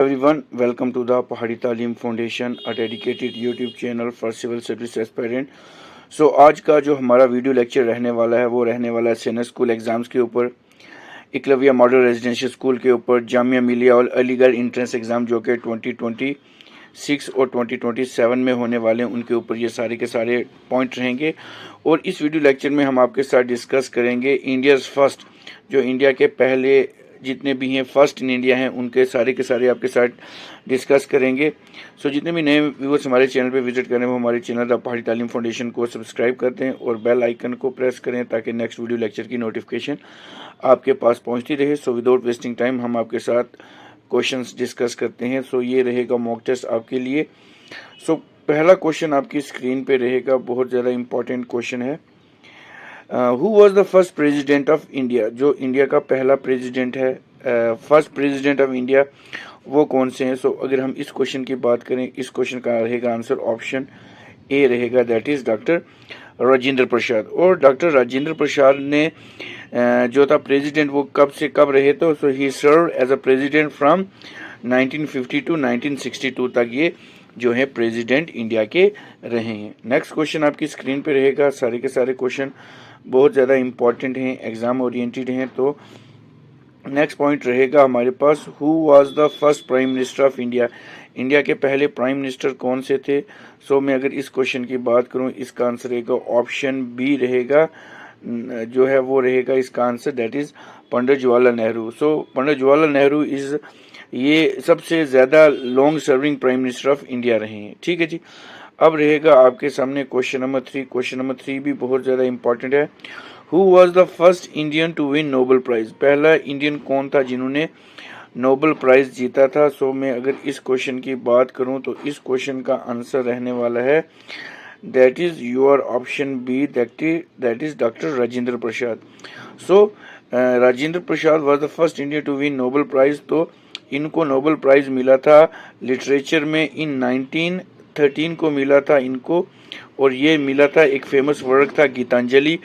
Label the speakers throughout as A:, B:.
A: Everyone, welcome to the Pahari Talim Foundation, a dedicated YouTube channel for civil service aspirant. So आज का जो हमारा video lecture रहने वाला है वो रहने वाला है सीनियर स्कूल एग्जाम्स के ऊपर, एकलव्य मॉडल रेजिडेंशियल स्कूल के ऊपर, जामिया मिलिया और अलीगढ़ इंट्रेंस एग्जाम जो कि 2026 और 2027 में होने वाले हैं, उनके ऊपर ये सारे के सारे पॉइंट रहेंगे। और इस वीडियो लेक्चर में हम आपके साथ डिस्कस करेंगे इंडियाज़ फर्स्ट, जो इंडिया के पहले जितने भी हैं फर्स्ट इन इंडिया हैं, उनके सारे के सारे आपके साथ डिस्कस करेंगे। सो जितने भी नए व्यूअर्स हमारे चैनल पे विजिट करें वो हमारे चैनल द पहाड़ी तालीम फाउंडेशन को सब्सक्राइब कर दें और बेल आइकन को प्रेस करें ताकि नेक्स्ट वीडियो लेक्चर की नोटिफिकेशन आपके पास पहुंचती रहे। सो विदाउट वेस्टिंग टाइम हम आपके साथ क्वेश्चंस डिस्कस करते हैं। सो ये रहेगा मॉक टेस्ट आपके लिए। सो पहला क्वेश्चन आपकी स्क्रीन पे रहेगा, बहुत ज़्यादा इंपॉर्टेंट क्वेश्चन है। Who was the first president of India, जो इंडिया का पहला प्रेजिडेंट है, फर्स्ट प्रेजिडेंट ऑफ इंडिया, वो कौन से हैं। सो अगर हम इस क्वेश्चन की बात करें, इस क्वेश्चन का रहेगा आंसर ऑप्शन ए रहेगा, दैट इज डॉक्टर राजेंद्र प्रसाद। और डॉक्टर राजेंद्र प्रसाद ने जो था प्रेसिडेंट वो कब से कब रहे, तो so he serve as a president from 1950 to 1962 तक ये जो है प्रेसिडेंट इंडिया के रहे हैं। नेक्स्ट क्वेश्चन आपकी स्क्रीन पे रहेगा। सारे के सारे क्वेश्चन बहुत ज़्यादा इंपॉर्टेंट हैं, एग्जाम ओरिएंटेड हैं। तो नेक्स्ट पॉइंट रहेगा हमारे पास, who was the first prime minister of India, India के पहले प्राइम मिनिस्टर कौन से थे। सो मैं अगर इस क्वेश्चन की बात करूं, इसका आंसर रहेगा ऑप्शन बी रहेगा, जो है वो रहेगा इसका answer, that is Pandit Jawaharlal Nehru. So Pandit Jawaharlal Nehru is ये सबसे ज़्यादा long serving prime minister of India रहे हैं। ठीक है जी। अब रहेगा आपके सामने क्वेश्चन नंबर 3। क्वेश्चन नंबर 3 भी बहुत ज़्यादा इंपॉर्टेंट है। Who was the first Indian to win Nobel prize, पहला इंडियन कौन था जिन्होंने नोबेल प्राइज जीता था। सो मैं अगर इस क्वेश्चन की बात करूं तो इस क्वेश्चन का आंसर रहने वाला है, that is your option B, that is doctor Rajendra Prasad. So Rajendra Prasad was the first Indian to win Nobel prize. तो इनको नोबेल प्राइज मिला था लिटरेचर में इन 1913 को मिला था इनको, और ये मिला था एक फेमस वर्क था गीतांजलि,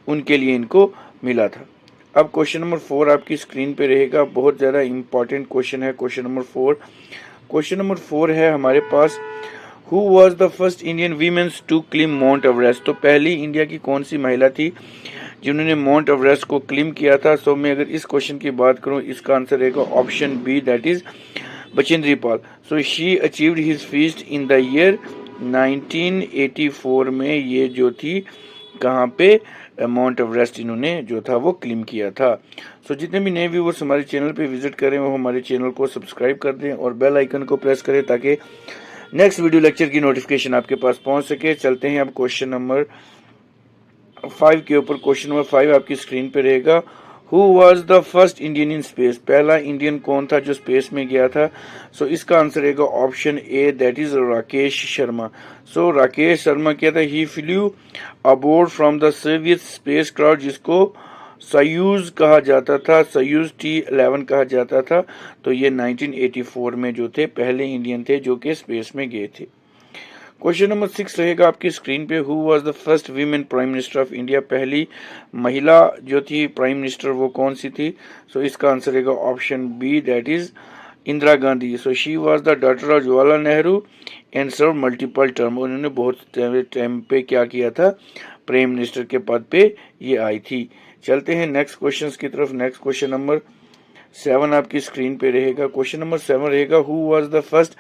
A: उनके लिए इनको मिला था। अब क्वेश्चन नंबर 4 आपकी स्क्रीन पे रहेगा, बहुत ज़्यादा इंपॉर्टेंट क्वेश्चन है क्वेश्चन नंबर 4। क्वेश्चन नंबर 4 है हमारे पास, who was the first Indian womens to climb Mount Everest, तो पहली इंडिया की कौन सी महिला थी जिन्होंने माउंट एवरेस्ट को क्लिम किया था। सो मैं अगर इस क्वेश्चन की बात करूं, इसका आंसर रहेगा option B, that is Bachendri Pal. So she achieved his feat in the year 1984 में, ये जो थी कहाँ पे, माउंट एवरेस्ट इन्होंने जो था वो क्लेम किया था। सो जितने भी नए व्यूवर्स हमारे चैनल पे विजिट करें वो हमारे चैनल को सब्सक्राइब कर दें और बेल आइकन को प्रेस करें ताकि नेक्स्ट वीडियो लेक्चर की नोटिफिकेशन आपके पास पहुंच सके। चलते हैं अब क्वेश्चन नंबर 5 के ऊपर। क्वेश्चन नंबर 5 आपकी स्क्रीन पे रहेगा, who was the first Indian in space, पहला इंडियन कौन था जो स्पेस में गया था। सो इसका आंसर रहेगा option A, that is Rakesh Sharma. So Rakesh Sharma क्या था, he flew aboard from the Soviet spacecraft, जिसको सोयूज कहा जाता था, सोयूज T11 कहा जाता था। तो ये 1984 में जो थे पहले इंडियन थे जो कि स्पेस में गए थे। क्वेश्चन नंबर 6 रहेगा आपकी स्क्रीन पे, who was the first women prime minister of India, पहली महिला जो थी प्राइम मिनिस्टर वो कौन सी थी। सो इसका आंसर रहेगा option B, that is Indira Gandhi. So she was the daughter of Jawaharlal Nehru and serve multiple term, उन्होंने बहुत टाइम पे क्या किया था, प्राइम मिनिस्टर के पद पे ये आई थी। चलते हैं नेक्स्ट क्वेश्चन की तरफ। नेक्स्ट क्वेश्चन नंबर 7 आपकी स्क्रीन पे रहेगा। क्वेश्चन नंबर 7 रहेगा, who was the first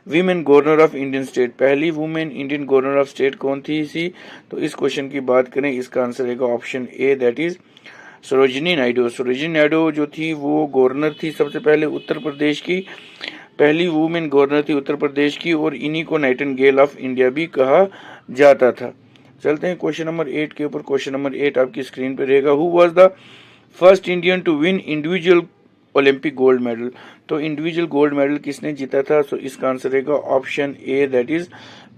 A: women governor of Indian state, पहली women Indian governor of state कौन थी सी। तो इस क्वेश्चन की बात करें, इसका आंसर रहेगा option A, that is Sarojini Naidu. Sarojini Naidu जो थी वो गवर्नर थी सबसे पहले उत्तर प्रदेश की, पहली वुमेन गवर्नर थी उत्तर प्रदेश की, और इन्हीं को नाइटिंगेल ऑफ इंडिया भी कहा जाता था। चलते हैं क्वेश्चन नंबर 8 के ऊपर। क्वेश्चन नंबर 8 आपकी स्क्रीन पे रहेगा, who was the first Indian to win individual Olympic gold medal, तो इंडिविजुअल गोल्ड मेडल किसने जीता था। सो इसका आंसर रहेगा option A, that is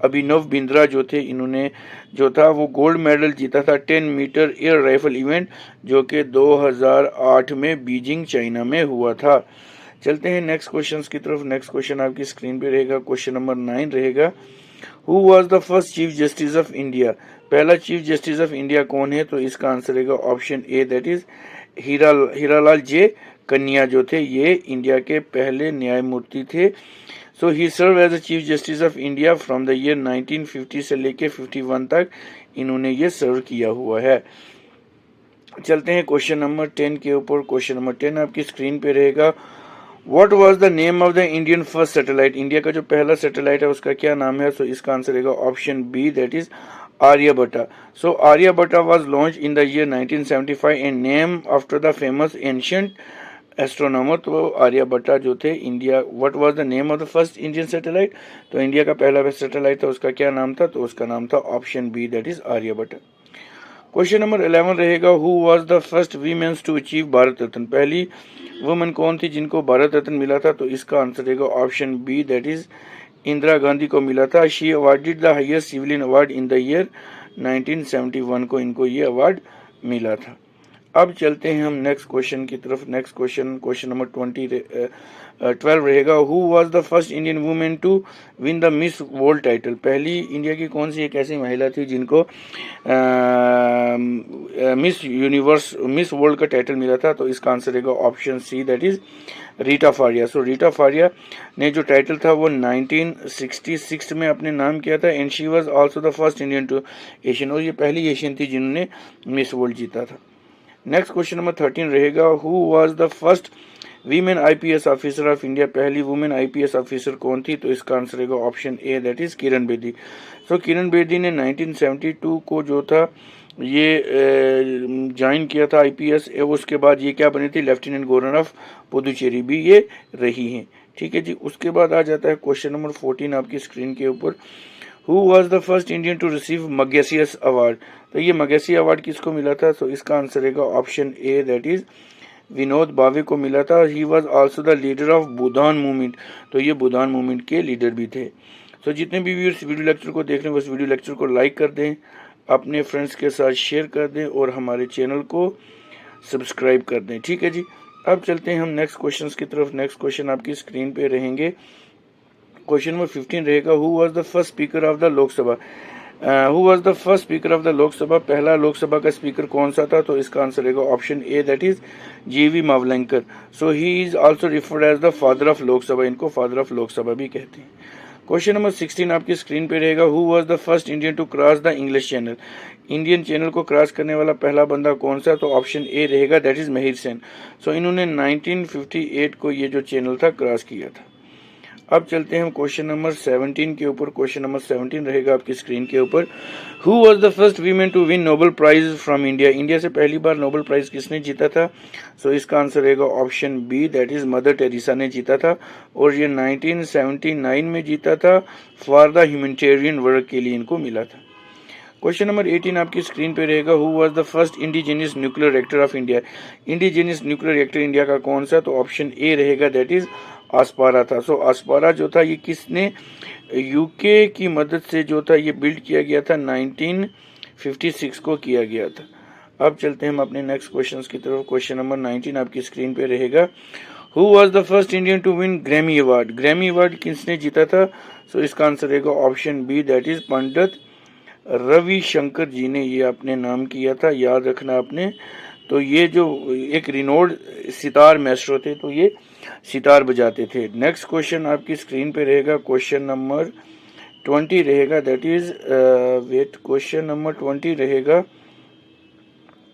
A: Abhinav Bindra जो थे, इन्होंने जो था वो गोल्ड मेडल जीता था 10 मीटर एयर राइफल इवेंट जो कि 2008 में बीजिंग चाइना में हुआ था। चलते हैं नेक्स्ट क्वेश्चन की तरफ। नेक्स्ट क्वेश्चन आपकी स्क्रीन पे रहेगा, क्वेश्चन नंबर 9 रहेगा, who was the first chief justice of India, पहला चीफ जस्टिस ऑफ इंडिया कौन है। तो इसका आंसर रहेगा option A, that is Hiralal J Kania जो थे ये इंडिया के पहले न्यायमूर्ति थे। So he serve as a chief justice of India from the year 1950 से लेके 51 तक इन्होंने ये सर्व किया हुआ है। चलते हैं क्वेश्चन नंबर 10 के ऊपर। क्वेश्चन नंबर 10 आपकी स्क्रीन पे रहेगा। What was the name of the Indian first satellite? India का जो पहला सैटेलाइट है उसका क्या नाम है? सो इसका आंसर रहेगा option B, that is Aryabhata. So Aryabhata was launch in the year 1975 and name after the famous ancient astronomer. तो आर्यभट्टा जो थे India, what was the name of the first Indian satellite? तो इंडिया का पहला सैटेलाइट था उसका क्या नाम था? तो उसका नाम था option B, that is Aryabhatta. Question number 11 रहेगा। Who was the first womens to achieve Bharat Ratna? पहली वुमेन कौन थी जिनको भारत रत्न मिला था? तो इसका आंसर रहेगा option B, that is Indira Gandhi को मिला था। She awarded the highest civilian award in the year 1971 को इनको ये अवार्ड मिला था। अब चलते हैं हम नेक्स्ट क्वेश्चन की तरफ। नेक्स्ट क्वेश्चन नंबर 12 रहेगा। Who was the first Indian women to win the Miss World title? पहली इंडिया की कौन सी एक ऐसी महिला थी जिनको मिस यूनिवर्स, मिस वर्ल्ड का टाइटल मिला था? तो इसका आंसर रहेगा option C, that is Reita Faria. So Reita Faria ने जो टाइटल था वो 1966 में अपने नाम किया था and she was also the first Indian to Asian, और ये पहली एशियन थी जिन्होंने मिस वर्ल्ड जीता था। नेक्स्ट क्वेश्चन नंबर 13 रहेगा। Who was the first women IPS officer of India? पहली वुमेन आईपीएस ऑफिसर कौन थी? तो इसका आंसर रहेगा option A, that is Kiran Bedi. सो किरण बेदी ने 1972 को जो था ये ज्वाइन किया था आईपीएस। उसके बाद ये क्या बनी थी? लेफ्टिनेंट गवर्नर ऑफ पुदुचेरी भी ये रही हैं। ठीक है जी। उसके बाद आ जाता है क्वेश्चन नंबर 14 आपकी स्क्रीन के ऊपर। Who was the first Indian to receive Magsaysay award? तो ये मैग्सेसे अवार्ड किसको मिला था? तो इसका आंसर रहेगा option A, that is Vinod Bhave को मिला था। He was also the leader of Bhoodan movement. तो ये बुधान मूवमेंट के लीडर भी थे। तो जितने भी व्यूअर्स वीडियो लेक्चर को देख रहे हैं उस वीडियो लेक्चर को लाइक कर दें, अपने फ्रेंड्स के साथ शेयर कर दें और हमारे चैनल को सब्सक्राइब कर दें। ठीक है जी। अब चलते हैं हम नेक्स्ट क्वेश्चन की तरफ। नेक्स्ट क्वेश्चन आपकी स्क्रीन पे रहेंगे। क्वेश्चन नंबर 15 रहेगा। Who was the first speaker of the Lok Sabha? Who was the first speaker of the Lok Sabha? पहला लोकसभा का स्पीकर कौन सा था? तो इसका आंसर रहेगा option A, that is G V Mavalankar. So he is also referred as the father of Lok Sabha. इनको फादर ऑफ लोकसभा भी कहते हैं। क्वेश्चन नंबर 16 आपकी स्क्रीन पे रहेगा। Who was the first Indian to cross the English Channel? Indian channel को क्रॉस करने वाला पहला बंदा कौन सा? तो ऑप्शन ए रहेगा, दैट इज महिर सेन। सो इन्होंने 1958 को ये जो चैनल था क्रॉस किया था। अब चलते हैं हम क्वेश्चन नंबर 17 के ऊपर। क्वेश्चन नंबर 17 रहेगा आपकी स्क्रीन के ऊपर। Who was the first women to win Nobel prize from India? India से पहली बार नोबेल प्राइज किसने जीता था? सो इसका आंसर रहेगा option B, that is Mother Teresa ने जीता था, और ये 1979 में जीता था। फॉर द ह्यूमैनिटेरियन वर्क के लिए इनको मिला था। क्वेश्चन नंबर 18 आपकी स्क्रीन पे रहेगा। Who was the first indigenous nuclear reactor of India? Indigenous nuclear reactor India का कौन सा? तो ऑप्शन ए रहेगा, दैट इज आस्पारा था। सो आस्पारा जो था ये किसने यूके की मदद से जो था ये बिल्ड किया गया था, 1956 को किया गया था। अब चलते हैं हम अपने नेक्स्ट क्वेश्चन की तरफ। क्वेश्चन नंबर 19 आपकी स्क्रीन पे रहेगा। Who was the first Indian to win Grammy award? Grammy award किसने जीता था? सो इसका आंसर रहेगा option B, that is Pandit Ravishankar ji ने ये अपने नाम किया था, याद रखना आपने। तो ये जो एक रिनोड सितार मैस्ट्रो थे, तो ये सितार बजाते थे। नेक्स्ट क्वेश्चन आपकी स्क्रीन पे रहेगा। क्वेश्चन नंबर 20 रहेगा, दैट इज क्वेश्चन नंबर 20 रहेगा।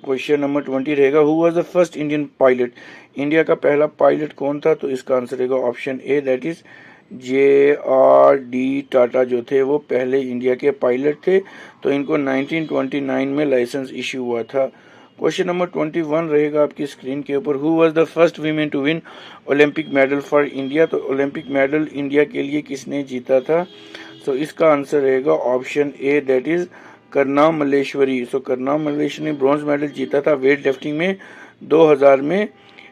A: क्वेश्चन नंबर 20 रहेगा। Who was the first Indian pilot? India का पहला पायलट कौन था? तो इसका आंसर रहेगा option A, that is JRD Tata जो थे वो पहले इंडिया के पायलट थे। तो इनको 1929 में लाइसेंस इश्यू हुआ था। क्वेश्चन नंबर 21 रहेगा आपकी स्क्रीन के ऊपर। Who was the first women to win Olympic medal for India? तो ओलंपिक मेडल इंडिया के लिए किसने जीता था? सो इसका आंसर रहेगा option A, that is Karnam Malleswari. So Karnam Malleswari ने ब्रॉन्ज मेडल जीता था वेट लिफ्टिंग में 2000 में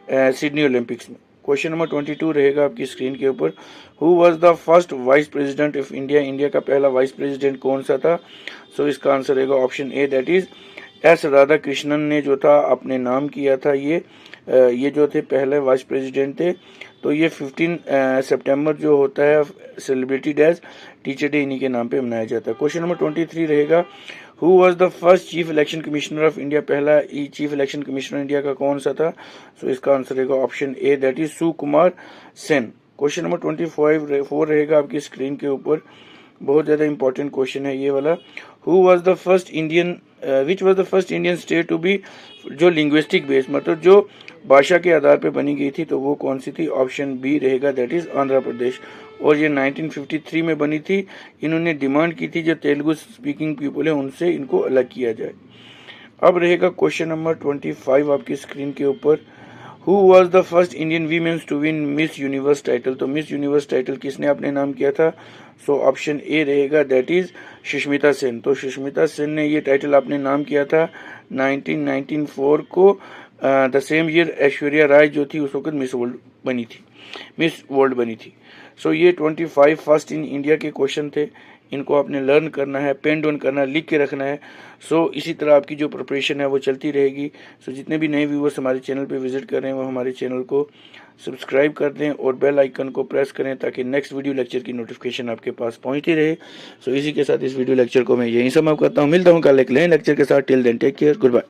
A: सिडनी ओलंपिक्स में। क्वेश्चन नंबर 22 रहेगा आपकी स्क्रीन के ऊपर। Who was the first vice president of India? India का पहला वाइस प्रेसिडेंट कौन सा था? सो इसका आंसर रहेगा option A, that is S Radha Krishnan ने जो था अपने नाम किया था। ये जो थे पहले वाइस प्रेसिडेंट थे। तो ये 15 सितंबर जो होता है सेलिब्रेटेड एज टीचर डे, इन्हीं के नाम पे मनाया जाता है। क्वेश्चन नंबर 23 रहेगा, who was the first chief election commissioner of India, पहला चीफ इलेक्शन कमिश्नर इंडिया का कौन सा था? सो इसका आंसर रहेगा option A, that is Sukumar Sen. Question number 24 रहेगा आपकी स्क्रीन के ऊपर, बहुत ज़्यादा इंपॉर्टेंट क्वेश्चन है ये वाला। Who was the first Indian, which was the first Indian state to be, जो लिंग्विस्टिक बेस मतलब जो भाषा के आधार पे बनी गई थी, तो वो कौन सी थी? ऑप्शन बी रहेगा, दैट इज आंध्र प्रदेश। और ये 1953 में बनी थी। इन्होंने डिमांड की थी जो तेलुगु स्पीकिंग पीपल है उनसे इनको अलग किया जाए। अब रहेगा क्वेश्चन नंबर 25 आपकी स्क्रीन के ऊपर, who was the first Indian womens to win Miss Universe title, तो मिस यूनिवर्स टाइटल किसने अपने नाम किया था? सो ऑप्शन ए रहेगा, दैट इज सुष्मिता सेन। तो सुष्मिता सेन ने ये टाइटल अपने नाम किया था 1994 को। The same year Aishwarya Rai जो थी उस वक्त मिस वर्ल्ड बनी थी। सो ये 25 फर्स्ट इन इंडिया के क्वेश्चन थे, इनको आपने लर्न करना है, पेन डाउन करना है, लिख के रखना है। सो इसी तरह आपकी जो प्रिपरेशन है वो चलती रहेगी। सो जितने भी नए व्यूवर्स हमारे चैनल पे विजिट कर रहे हैं वो हमारे चैनल को सब्सक्राइब कर दें और बेल आइकन को प्रेस करें ताकि नेक्स्ट वीडियो लेक्चर की नोटिफिकेशन आपके पास पहुंचती रहे। सो इसी के साथ इस वीडियो लेक्चर को मैं यहीं समाप्त करता हूँ। मिलता हूँ कल एक नए लेक्चर के साथ। Till then take care, good bye.